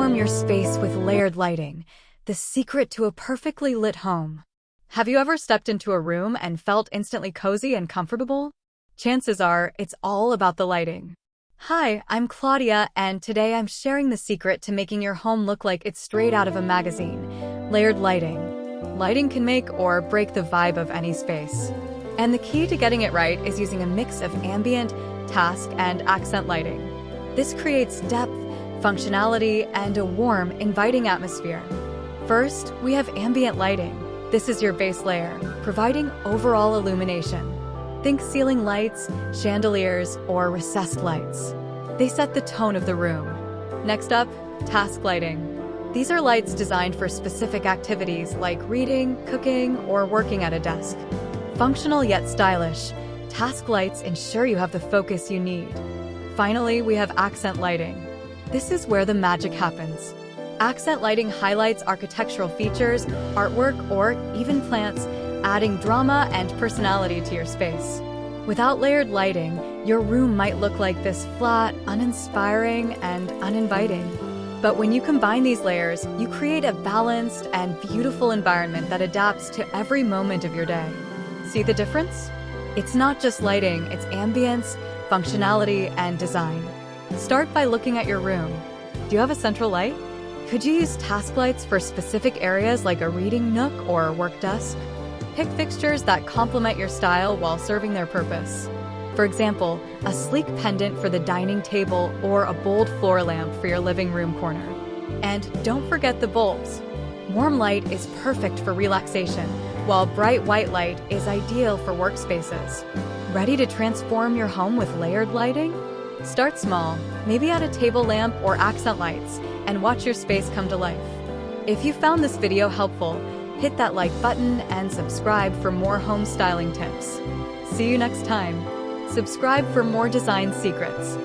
transform your space with layered lighting, the secret to a perfectly lit home. Have you ever stepped into a room and felt instantly cozy and comfortable? Chances are, it's all about the lighting. Hi, I'm Claudia, and today I'm sharing the secret to making your home look like it's straight out of a magazine. Layered lighting. Lighting can make or break the vibe of any space. And the key to getting it right is using a mix of ambient, task, and accent lighting. This creates depth, functionality, and a warm, inviting atmosphere. First, we have ambient lighting. This is your base layer, providing overall illumination. Think ceiling lights, chandeliers, or recessed lights. They set the tone of the room. Next up, task lighting. These are lights designed for specific activities like reading, cooking, or working at a desk. Functional yet stylish, task lights ensure you have the focus you need. Finally, we have accent lighting. This is where the magic happens. Accent lighting highlights architectural features, artwork, or even plants, adding drama and personality to your space. Without layered lighting, your room might look like this flat, uninspiring, and uninviting. But when you combine these layers, you create a balanced and beautiful environment that adapts to every moment of your day. See the difference? It's not just lighting, it's ambience, functionality, and design. Start by looking at your room. Do you have a central light? Could you use task lights for specific areas like a reading nook or a work desk? Pick fixtures that complement your style while serving their purpose. For example, a sleek pendant for the dining table or a bold floor lamp for your living room corner. And don't forget the bulbs. Warm light is perfect for relaxation, while bright white light is ideal for workspaces. Ready to transform your home with layered lighting? Start small, maybe add a table lamp or accent lights, and watch your space come to life. If you found this video helpful, hit that like button and subscribe for more home styling tips. See you next time. Subscribe for more design secrets.